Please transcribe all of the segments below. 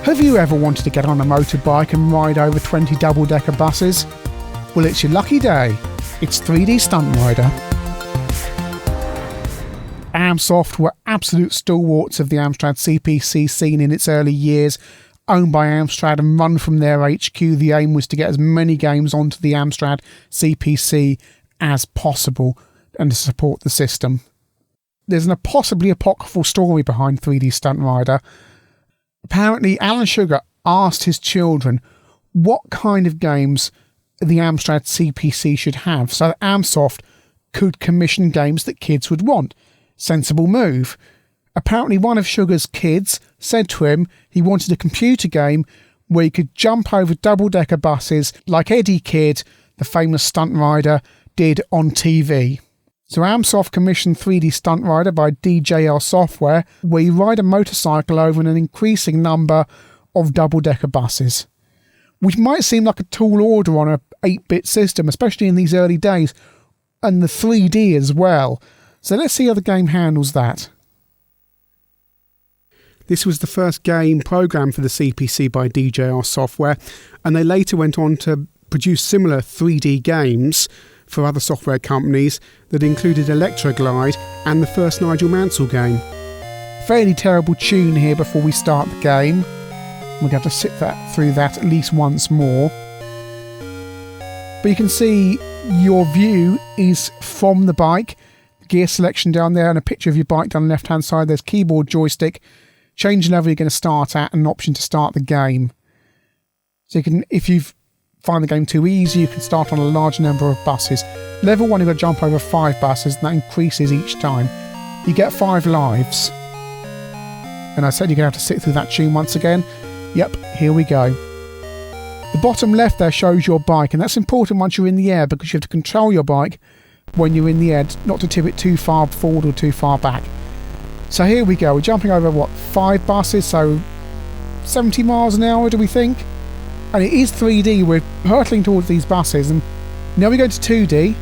Have you ever wanted to get on a motorbike and ride over 20 double-decker buses? Well, it's your lucky day. It's 3D Stunt Rider. Amsoft were absolute stalwarts of the Amstrad CPC scene in its early years, owned by Amstrad and run from their HQ. The aim was to get as many games onto the Amstrad CPC as possible and to support the system. There's a possibly apocryphal story behind 3D Stunt Rider. Apparently, Alan Sugar asked his children what kind of games the Amstrad CPC should have so that Amsoft could commission games that kids would want. Sensible move. Apparently, one of Sugar's kids said to him he wanted a computer game where he could jump over double-decker buses like Eddie Kidd, the famous stunt rider, did on TV. So Amsoft commissioned 3D Stunt Rider by DJL Software, where you ride a motorcycle over an increasing number of double-decker buses, which might seem like a tall order on a 8-bit system, especially in these early days, and the 3D as well. So let's see how the game handles that. This was the first game programmed for the CPC by DJR Software, and they later went on to produce similar 3D games for other software companies that included Electroglide and the first Nigel Mansell game. Fairly terrible tune here before we start the game. We're going to have to sit through that at least once more. But you can see your view is from the bike. Gear selection down there and a picture of your bike down the left hand side. There's keyboard, joystick, change level you're going to start at, and an option to start the game. So you can, if you find the game too easy, you can start on a large number of buses. Level 1 you've got to jump over 5 buses, and that increases each time. You get 5 lives. And I said you're going to have to sit through that tune once again. Yep, here we go. The bottom left there shows your bike, and that's important once you're in the air because you have to control your bike when you're in the air, not to tip it too far forward or too far back. So here we go, we're jumping over 5 buses, so 70 miles an hour, do we think? And it is 3D, we're hurtling towards these buses, and now we go to 2D,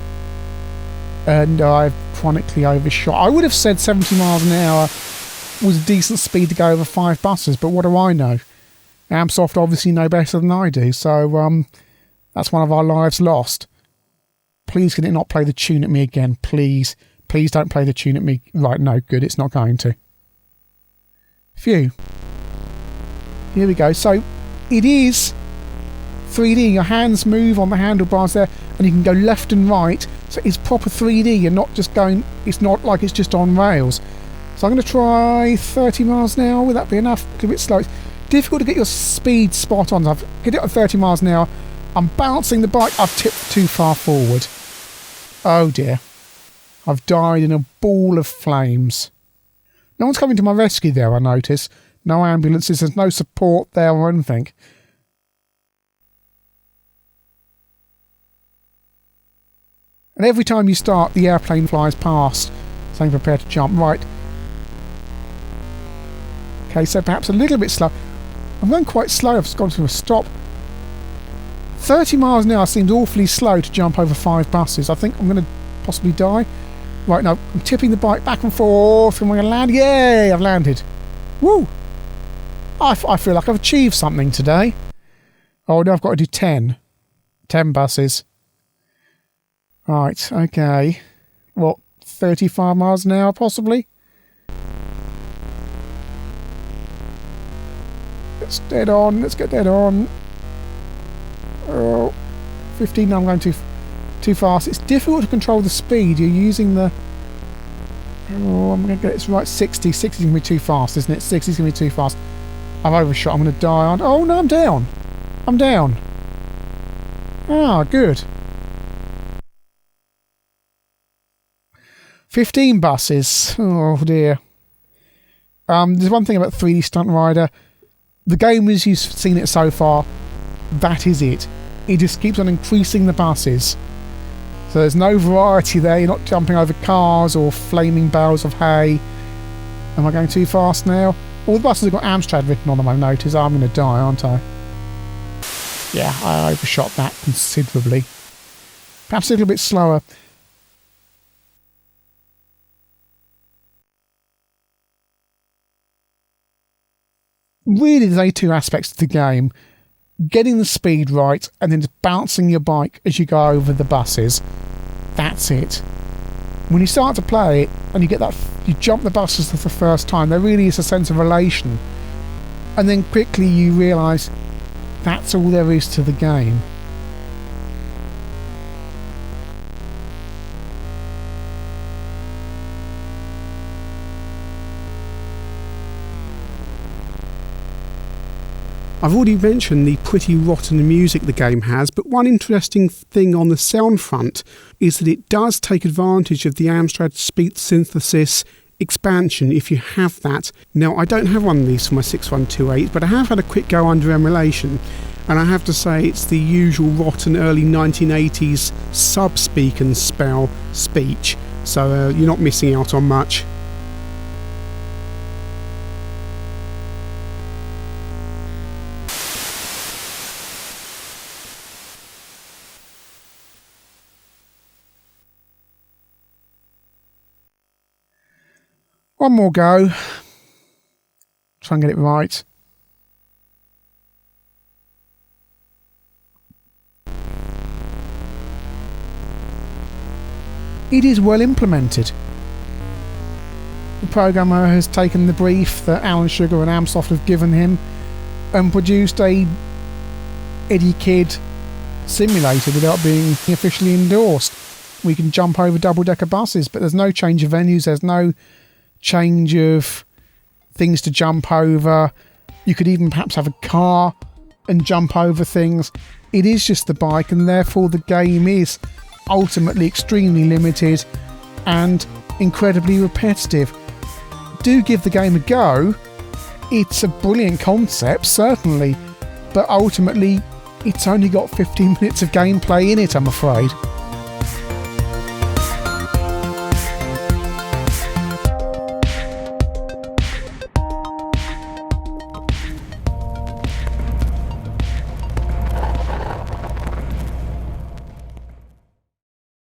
and I've chronically overshot. I would have said 70 miles an hour was a decent speed to go over 5 buses, but what do I know? Amsoft obviously know better than I do, so that's one of our lives lost. Please can it not play the tune at me again, please. Please don't play the tune at me. Right, no, good, it's not going to. Phew. Here we go. So, it is 3D. Your hands move on the handlebars there, and you can go left and right. So it's proper 3D. You're not just going... It's not like it's just on rails. So I'm going to try 30 miles an hour. Would that be enough? A bit slow. It's difficult to get your speed spot on. I've hit it at 30 miles an hour. I'm bouncing the bike. I've tipped too far forward. Oh dear. I've died in a ball of flames. No one's coming to my rescue there, I notice. No ambulances, there's no support there or anything. And every time you start, the airplane flies past, saying prepare to jump. Right. Okay, so perhaps a little bit slow. I'm going quite slow, I've gone to a stop. 30 miles an hour seems awfully slow to jump over 5 buses. I think I'm going to possibly die. Right, now I'm tipping the bike back and forth. Am I going to land? Yay, I've landed. Woo! I feel like I've achieved something today. Oh, now I've got to do 10. 10 buses. Right, okay. What, 35 miles an hour possibly? Let's dead on. Let's get dead on. Oh, 15. I'm going too fast. It's difficult to control the speed. You're using the... Oh, I'm going to get it right. 60. 60 is going to be too fast, isn't it? 60 is going to be too fast. I've overshot. I'm going to die. Oh, no, I'm down. I'm down. Ah, good. 15 buses. Oh, dear. There's one thing about 3D Stunt Rider. The game, as you've seen it so far, that is it. It just keeps on increasing the buses. So there's no variety there. You're not jumping over cars or flaming bales of hay. Am I going too fast now? All the buses have got Amstrad written on them, I've noticed. I'm going to die, aren't I? Yeah, I overshot that considerably. Perhaps a little bit slower. Really, there's only two aspects to the game. Getting the speed right and then just bouncing your bike as you go over the buses. That's it. When you start to play it and you get that, you jump the buses for the first time, there really is a sense of elation. And then quickly you realise that's all there is to the game. I've already mentioned the pretty rotten music the game has, but one interesting thing on the sound front is that it does take advantage of the Amstrad speech synthesis expansion if you have that. Now, I don't have one of these for my 6128, but I have had a quick go under emulation, and I have to say it's the usual rotten early 1980s sub-speak and spell speech, so you're not missing out on much. One more go. Try and get it right. It is well implemented. The programmer has taken the brief that Alan Sugar and Amsoft have given him and produced a Eddie Kidd simulator without being officially endorsed. We can jump over double-decker buses, but there's no change of venues, there's no change of things to jump over. You could even perhaps have a car and jump over things. It is just the bike, and therefore the game is ultimately extremely limited and incredibly repetitive. Do give the game a go. It's a brilliant concept, certainly, but ultimately it's only got 15 minutes of gameplay in it, I'm afraid.